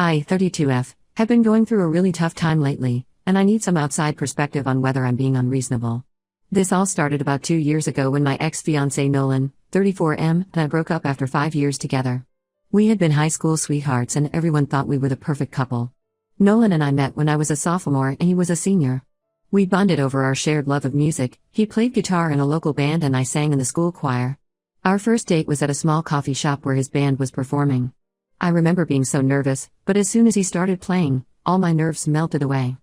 I, 32F, have been going through a really tough time lately, and I need some outside perspective on whether I'm being unreasonable. This all started about 2 years ago when my ex-fiancé Nolan, 34M, and I broke up after 5 years together. We had been high school sweethearts and everyone thought we were the perfect couple. Nolan and I met when I was a sophomore and he was a senior. We bonded over our shared love of music. He played guitar in a local band and I sang in the school choir. Our first date was at a small coffee shop where his band was performing. I remember being so nervous, but as soon as he started playing, all my nerves melted away.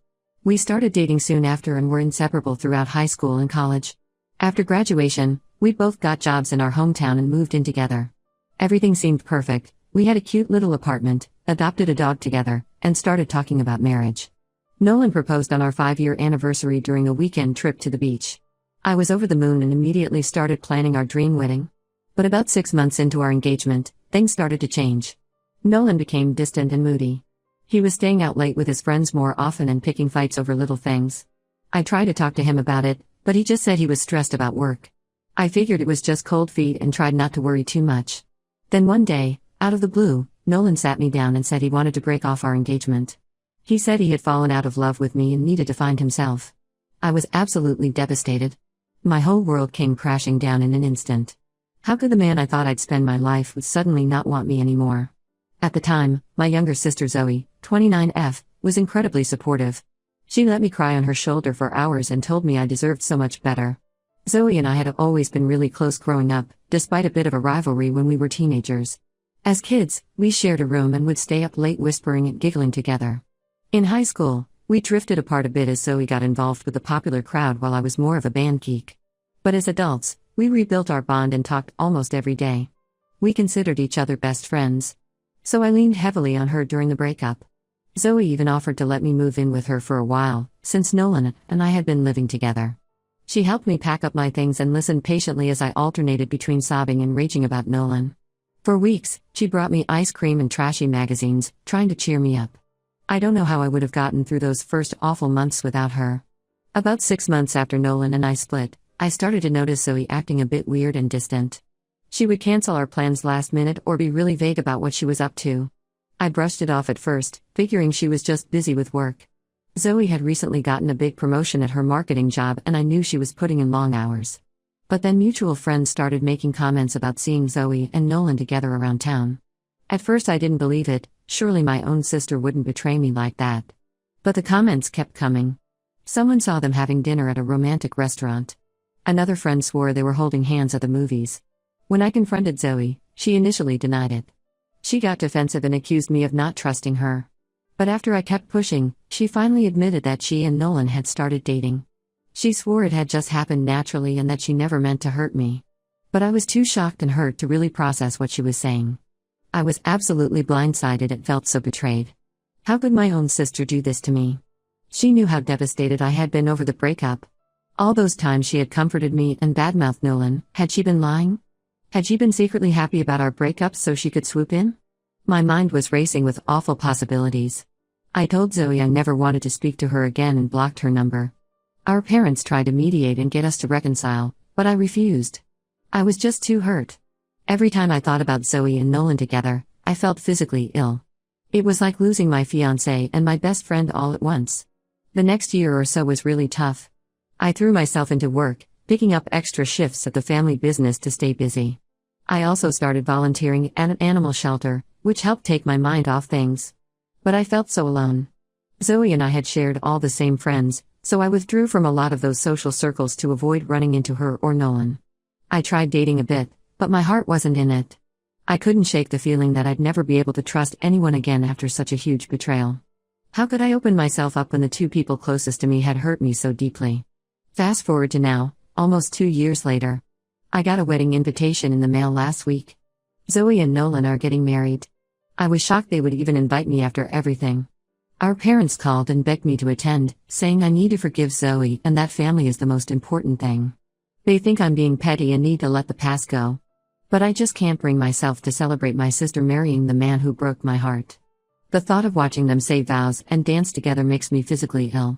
We started dating soon after and were inseparable throughout high school and college. After graduation, we both got jobs in our hometown and moved in together. Everything seemed perfect. We had a cute little apartment, adopted a dog together, and started talking about marriage. Nolan proposed on our 5-year anniversary during a weekend trip to the beach. I was over the moon and immediately started planning our dream wedding. But about 6 months into our engagement, things started to change. Nolan became distant and moody. He was staying out late with his friends more often and picking fights over little things. I tried to talk to him about it, but he just said he was stressed about work. I figured it was just cold feet and tried not to worry too much. Then one day, out of the blue, Nolan sat me down and said he wanted to break off our engagement. He said he had fallen out of love with me and needed to find himself. I was absolutely devastated. My whole world came crashing down in an instant. How could the man I thought I'd spend my life with suddenly not want me anymore? At the time, my younger sister Zoe, 29F, was incredibly supportive. She let me cry on her shoulder for hours and told me I deserved so much better. Zoe and I had always been really close growing up, despite a bit of a rivalry when we were teenagers. As kids, we shared a room and would stay up late whispering and giggling together. In high school, we drifted apart a bit as Zoe got involved with the popular crowd while I was more of a band geek. But as adults, we rebuilt our bond and talked almost every day. We considered each other best friends. So I leaned heavily on her during the breakup. Zoe even offered to let me move in with her for a while, since Nolan and I had been living together. She helped me pack up my things and listened patiently as I alternated between sobbing and raging about Nolan. For weeks, she brought me ice cream and trashy magazines, trying to cheer me up. I don't know how I would have gotten through those first awful months without her. About 6 months after Nolan and I split, I started to notice Zoe acting a bit weird and distant. She would cancel our plans last minute or be really vague about what she was up to. I brushed it off at first, figuring she was just busy with work. Zoe had recently gotten a big promotion at her marketing job and I knew she was putting in long hours. But then mutual friends started making comments about seeing Zoe and Nolan together around town. At first I didn't believe it, surely my own sister wouldn't betray me like that. But the comments kept coming. Someone saw them having dinner at a romantic restaurant. Another friend swore they were holding hands at the movies. When I confronted Zoe, she initially denied it. She got defensive and accused me of not trusting her. But after I kept pushing, she finally admitted that she and Nolan had started dating. She swore it had just happened naturally and that she never meant to hurt me. But I was too shocked and hurt to really process what she was saying. I was absolutely blindsided and felt so betrayed. How could my own sister do this to me? She knew how devastated I had been over the breakup. All those times she had comforted me and badmouthed Nolan, had she been lying? Had she been secretly happy about our breakup so she could swoop in? My mind was racing with awful possibilities. I told Zoe I never wanted to speak to her again and blocked her number. Our parents tried to mediate and get us to reconcile, but I refused. I was just too hurt. Every time I thought about Zoe and Nolan together, I felt physically ill. It was like losing my fiancé and my best friend all at once. The next year or so was really tough. I threw myself into work, picking up extra shifts at the family business to stay busy. I also started volunteering at an animal shelter, which helped take my mind off things. But I felt so alone. Zoe and I had shared all the same friends, so I withdrew from a lot of those social circles to avoid running into her or Nolan. I tried dating a bit, but my heart wasn't in it. I couldn't shake the feeling that I'd never be able to trust anyone again after such a huge betrayal. How could I open myself up when the two people closest to me had hurt me so deeply? Fast forward to now, almost 2 years later. I got a wedding invitation in the mail last week. Zoe and Nolan are getting married. I was shocked they would even invite me after everything. Our parents called and begged me to attend, saying I need to forgive Zoe and that family is the most important thing. They think I'm being petty and need to let the past go. But I just can't bring myself to celebrate my sister marrying the man who broke my heart. The thought of watching them say vows and dance together makes me physically ill.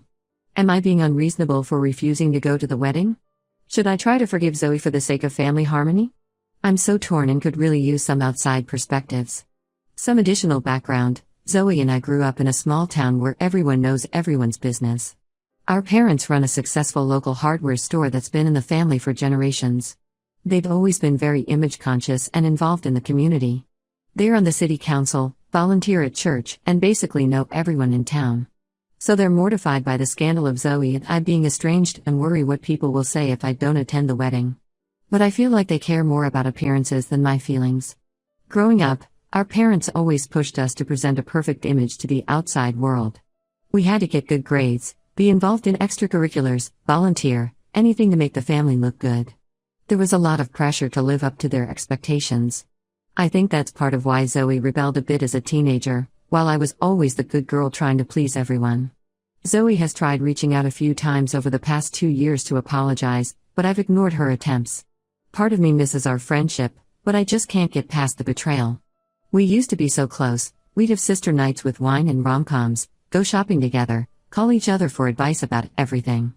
Am I being unreasonable for refusing to go to the wedding? Should I try to forgive Zoe for the sake of family harmony? I'm so torn and could really use some outside perspectives. Some additional background. Zoe and I grew up in a small town where everyone knows everyone's business. Our parents run a successful local hardware store that's been in the family for generations. They've always been very image conscious and involved in the community. They're on the city council, volunteer at church, and basically know everyone in town. So they're mortified by the scandal of Zoe and I being estranged and worry what people will say if I don't attend the wedding. But I feel like they care more about appearances than my feelings. Growing up, our parents always pushed us to present a perfect image to the outside world. We had to get good grades, be involved in extracurriculars, volunteer, anything to make the family look good. There was a lot of pressure to live up to their expectations. I think that's part of why Zoe rebelled a bit as a teenager, while I was always the good girl trying to please everyone. Zoe has tried reaching out a few times over the past 2 years to apologize, but I've ignored her attempts. Part of me misses our friendship, but I just can't get past the betrayal. We used to be so close. We'd have sister nights with wine and rom-coms, go shopping together, call each other for advice about everything.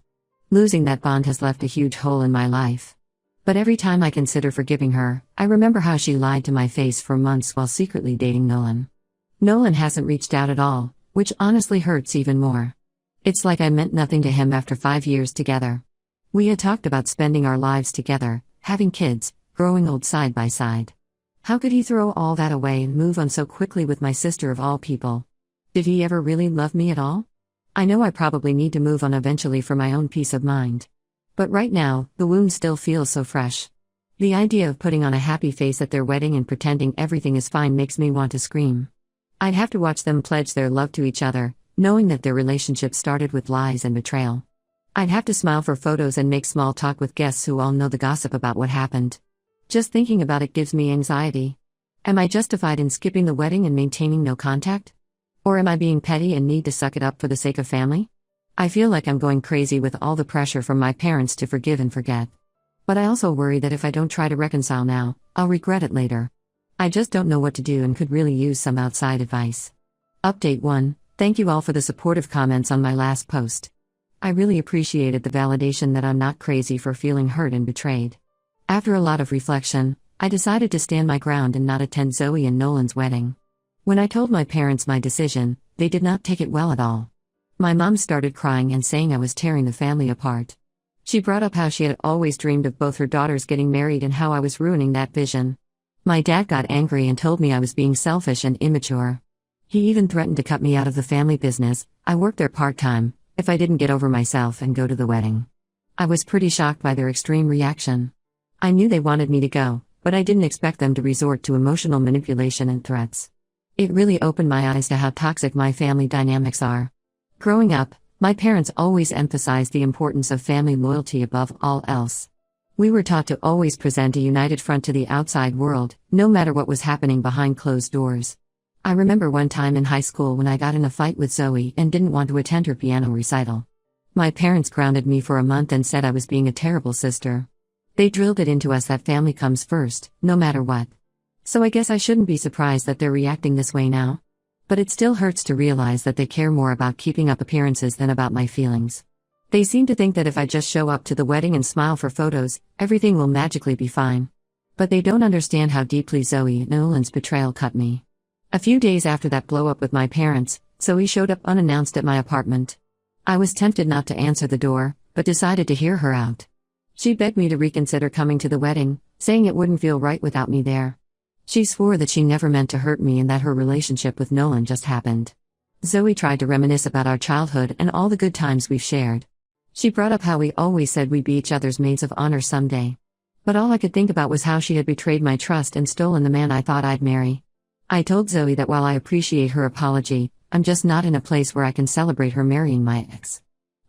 Losing that bond has left a huge hole in my life. But every time I consider forgiving her, I remember how she lied to my face for months while secretly dating Nolan. Nolan hasn't reached out at all, which honestly hurts even more. It's like I meant nothing to him after 5 years together. We had talked about spending our lives together, having kids, growing old side by side. How could he throw all that away and move on so quickly with my sister of all people? Did he ever really love me at all? I know I probably need to move on eventually for my own peace of mind. But right now, the wound still feels so fresh. The idea of putting on a happy face at their wedding and pretending everything is fine makes me want to scream. I'd have to watch them pledge their love to each other, knowing that their relationship started with lies and betrayal. I'd have to smile for photos and make small talk with guests who all know the gossip about what happened. Just thinking about it gives me anxiety. Am I justified in skipping the wedding and maintaining no contact? Or am I being petty and need to suck it up for the sake of family? I feel like I'm going crazy with all the pressure from my parents to forgive and forget. But I also worry that if I don't try to reconcile now, I'll regret it later. I just don't know what to do and could really use some outside advice. Update 1. Thank you all for the supportive comments on my last post. I really appreciated the validation that I'm not crazy for feeling hurt and betrayed. After a lot of reflection, I decided to stand my ground and not attend Zoe and Nolan's wedding. When I told my parents my decision, they did not take it well at all. My mom started crying and saying I was tearing the family apart. She brought up how she had always dreamed of both her daughters getting married and how I was ruining that vision. My dad got angry and told me I was being selfish and immature. He even threatened to cut me out of the family business. I worked there part-time, if I didn't get over myself and go to the wedding. I was pretty shocked by their extreme reaction. I knew they wanted me to go, but I didn't expect them to resort to emotional manipulation and threats. It really opened my eyes to how toxic my family dynamics are. Growing up, my parents always emphasized the importance of family loyalty above all else. We were taught to always present a united front to the outside world, no matter what was happening behind closed doors. I remember one time in high school when I got in a fight with Zoe and didn't want to attend her piano recital. My parents grounded me for a month and said I was being a terrible sister. They drilled it into us that family comes first, no matter what. So I guess I shouldn't be surprised that they're reacting this way now. But it still hurts to realize that they care more about keeping up appearances than about my feelings. They seem to think that if I just show up to the wedding and smile for photos, everything will magically be fine. But they don't understand how deeply Zoe and Nolan's betrayal cut me. A few days after that blow-up with my parents, Zoe showed up unannounced at my apartment. I was tempted not to answer the door, but decided to hear her out. She begged me to reconsider coming to the wedding, saying it wouldn't feel right without me there. She swore that she never meant to hurt me and that her relationship with Nolan just happened. Zoe tried to reminisce about our childhood and all the good times we've shared. She brought up how we always said we'd be each other's maids of honor someday. But all I could think about was how she had betrayed my trust and stolen the man I thought I'd marry. I told Zoe that while I appreciate her apology, I'm just not in a place where I can celebrate her marrying my ex.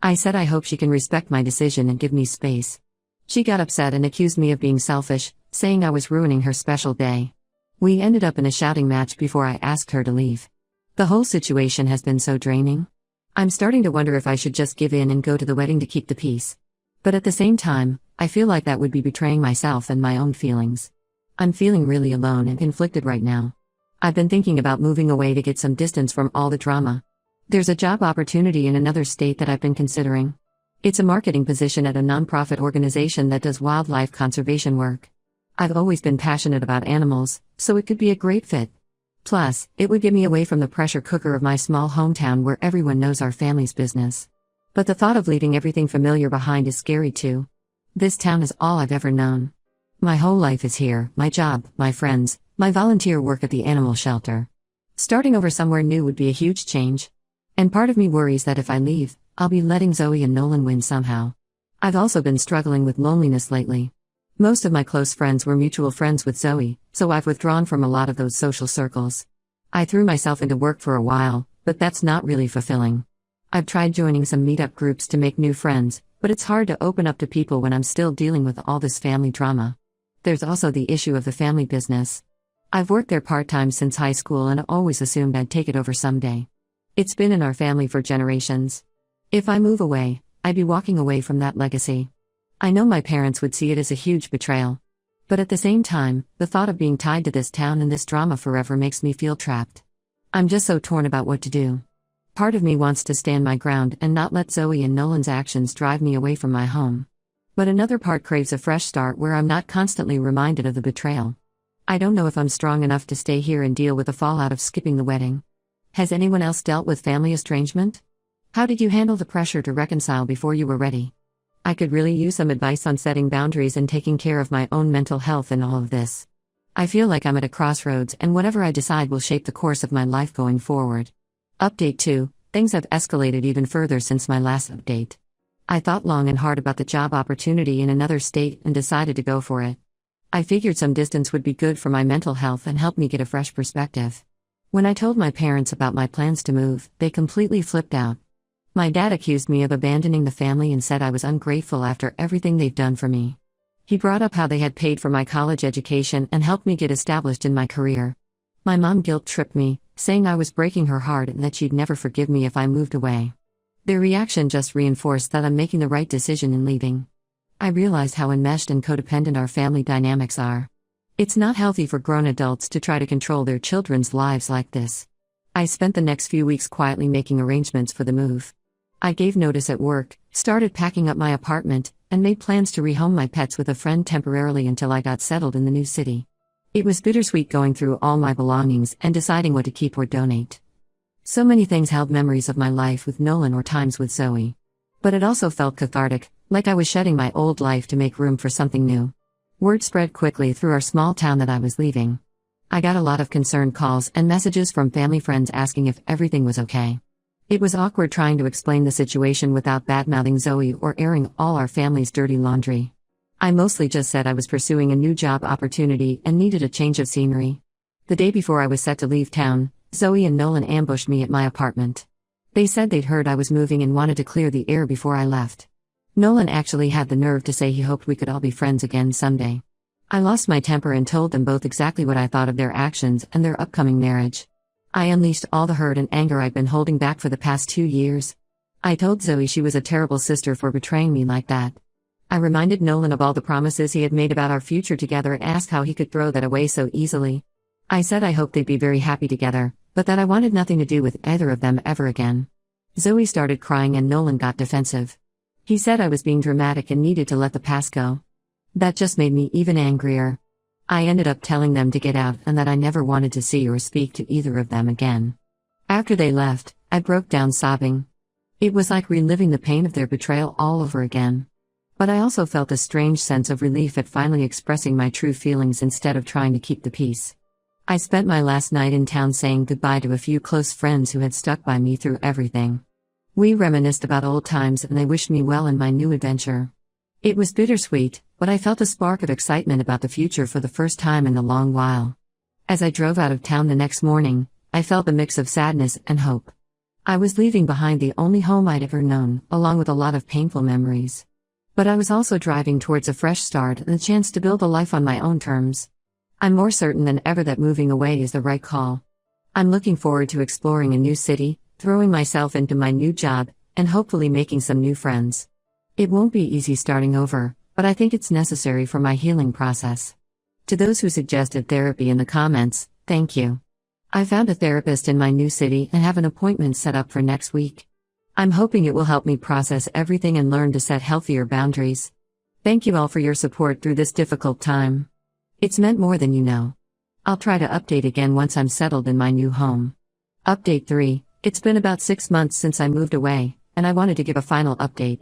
I said I hope she can respect my decision and give me space. She got upset and accused me of being selfish, saying I was ruining her special day. We ended up in a shouting match before I asked her to leave. The whole situation has been so draining. I'm starting to wonder if I should just give in and go to the wedding to keep the peace. But at the same time, I feel like that would be betraying myself and my own feelings. I'm feeling really alone and conflicted right now. I've been thinking about moving away to get some distance from all the drama. There's a job opportunity in another state that I've been considering. It's a marketing position at a nonprofit organization that does wildlife conservation work. I've always been passionate about animals, so it could be a great fit. Plus, it would get me away from the pressure cooker of my small hometown where everyone knows our family's business. But the thought of leaving everything familiar behind is scary too. This town is all I've ever known. My whole life is here, my job, my friends, my volunteer work at the animal shelter. Starting over somewhere new would be a huge change. And part of me worries that if I leave, I'll be letting Zoe and Nolan win somehow. I've also been struggling with loneliness lately. Most of my close friends were mutual friends with Zoe, so I've withdrawn from a lot of those social circles. I threw myself into work for a while, but that's not really fulfilling. I've tried joining some meetup groups to make new friends, but it's hard to open up to people when I'm still dealing with all this family drama. There's also the issue of the family business. I've worked there part-time since high school and always assumed I'd take it over someday. It's been in our family for generations. If I move away, I'd be walking away from that legacy. I know my parents would see it as a huge betrayal. But at the same time, the thought of being tied to this town and this drama forever makes me feel trapped. I'm just so torn about what to do. Part of me wants to stand my ground and not let Zoe and Nolan's actions drive me away from my home. But another part craves a fresh start where I'm not constantly reminded of the betrayal. I don't know if I'm strong enough to stay here and deal with the fallout of skipping the wedding. Has anyone else dealt with family estrangement? How did you handle the pressure to reconcile before you were ready? I could really use some advice on setting boundaries and taking care of my own mental health in all of this. I feel like I'm at a crossroads and whatever I decide will shape the course of my life going forward. Update 2. Things have escalated even further since my last update. I thought long and hard about the job opportunity in another state and decided to go for it. I figured some distance would be good for my mental health and help me get a fresh perspective. When I told my parents about my plans to move, they completely flipped out. My dad accused me of abandoning the family and said I was ungrateful after everything they've done for me. He brought up how they had paid for my college education and helped me get established in my career. My mom guilt-tripped me, saying I was breaking her heart and that she'd never forgive me if I moved away. Their reaction just reinforced that I'm making the right decision in leaving. I realized how enmeshed and codependent our family dynamics are. It's not healthy for grown adults to try to control their children's lives like this. I spent the next few weeks quietly making arrangements for the move. I gave notice at work, started packing up my apartment, and made plans to rehome my pets with a friend temporarily until I got settled in the new city. It was bittersweet going through all my belongings and deciding what to keep or donate. So many things held memories of my life with Nolan or times with Zoe. But it also felt cathartic, like I was shedding my old life to make room for something new. Word spread quickly through our small town that I was leaving. I got a lot of concerned calls and messages from family friends asking if everything was okay. It was awkward trying to explain the situation without badmouthing Zoe or airing all our family's dirty laundry. I mostly just said I was pursuing a new job opportunity and needed a change of scenery. The day before I was set to leave town, Zoe and Nolan ambushed me at my apartment. They said they'd heard I was moving and wanted to clear the air before I left. Nolan actually had the nerve to say he hoped we could all be friends again someday. I lost my temper and told them both exactly what I thought of their actions and their upcoming marriage. I unleashed all the hurt and anger I'd been holding back for the past 2 years. I told Zoe she was a terrible sister for betraying me like that. I reminded Nolan of all the promises he had made about our future together and asked how he could throw that away so easily. I said I hoped they'd be very happy together, but that I wanted nothing to do with either of them ever again. Zoe started crying and Nolan got defensive. He said I was being dramatic and needed to let the past go. That just made me even angrier. I ended up telling them to get out and that I never wanted to see or speak to either of them again. After they left, I broke down sobbing. It was like reliving the pain of their betrayal all over again. But I also felt a strange sense of relief at finally expressing my true feelings instead of trying to keep the peace. I spent my last night in town saying goodbye to a few close friends who had stuck by me through everything. We reminisced about old times and they wished me well in my new adventure. It was bittersweet, but I felt a spark of excitement about the future for the first time in a long while. As I drove out of town the next morning, I felt a mix of sadness and hope. I was leaving behind the only home I'd ever known, along with a lot of painful memories. But I was also driving towards a fresh start and the chance to build a life on my own terms. I'm more certain than ever that moving away is the right call. I'm looking forward to exploring a new city, throwing myself into my new job, and hopefully making some new friends. It won't be easy starting over, but I think it's necessary for my healing process. To those who suggested therapy in the comments, thank you. I found a therapist in my new city and have an appointment set up for next week. I'm hoping it will help me process everything and learn to set healthier boundaries. Thank you all for your support through this difficult time. It's meant more than you know. I'll try to update again once I'm settled in my new home. Update 3. It's been about 6 months since I moved away, and I wanted to give a final update.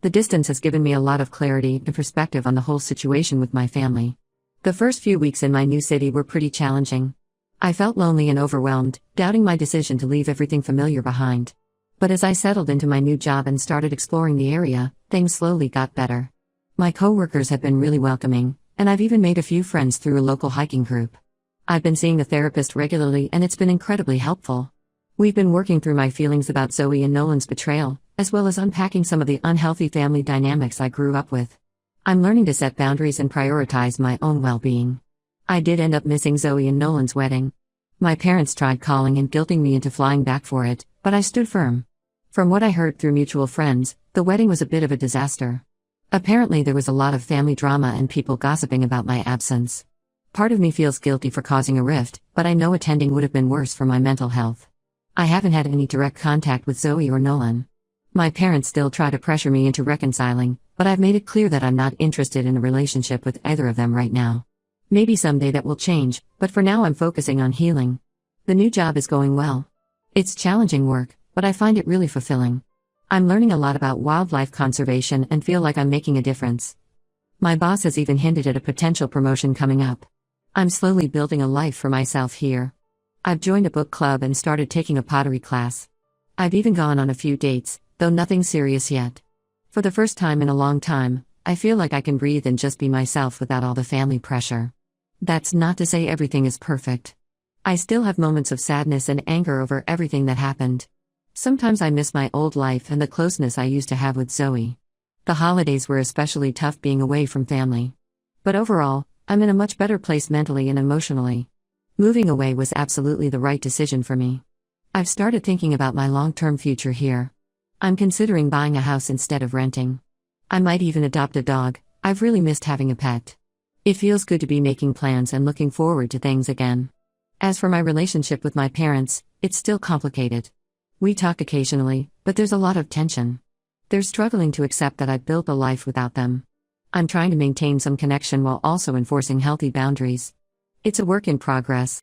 The distance has given me a lot of clarity and perspective on the whole situation with my family. The first few weeks in my new city were pretty challenging. I felt lonely and overwhelmed, doubting my decision to leave everything familiar behind. But as I settled into my new job and started exploring the area, things slowly got better. My coworkers have been really welcoming, and I've even made a few friends through a local hiking group. I've been seeing a therapist regularly and it's been incredibly helpful. We've been working through my feelings about Zoe and Nolan's betrayal, as well as unpacking some of the unhealthy family dynamics I grew up with. I'm learning to set boundaries and prioritize my own well-being. I did end up missing Zoe and Nolan's wedding. My parents tried calling and guilting me into flying back for it, but I stood firm. From what I heard through mutual friends, the wedding was a bit of a disaster. Apparently there was a lot of family drama and people gossiping about my absence. Part of me feels guilty for causing a rift, but I know attending would have been worse for my mental health. I haven't had any direct contact with Zoe or Nolan. My parents still try to pressure me into reconciling, but I've made it clear that I'm not interested in a relationship with either of them right now. Maybe someday that will change, but for now I'm focusing on healing. The new job is going well. It's challenging work, but I find it really fulfilling. I'm learning a lot about wildlife conservation and feel like I'm making a difference. My boss has even hinted at a potential promotion coming up. I'm slowly building a life for myself here. I've joined a book club and started taking a pottery class. I've even gone on a few dates, though nothing serious yet. For the first time in a long time, I feel like I can breathe and just be myself without all the family pressure. That's not to say everything is perfect. I still have moments of sadness and anger over everything that happened. Sometimes I miss my old life and the closeness I used to have with Zoe. The holidays were especially tough being away from family. But overall, I'm in a much better place mentally and emotionally. Moving away was absolutely the right decision for me. I've started thinking about my long-term future here. I'm considering buying a house instead of renting. I might even adopt a dog. I've really missed having a pet. It feels good to be making plans and looking forward to things again. As for my relationship with my parents, it's still complicated. We talk occasionally, but there's a lot of tension. They're struggling to accept that I've built a life without them. I'm trying to maintain some connection while also enforcing healthy boundaries. It's a work in progress.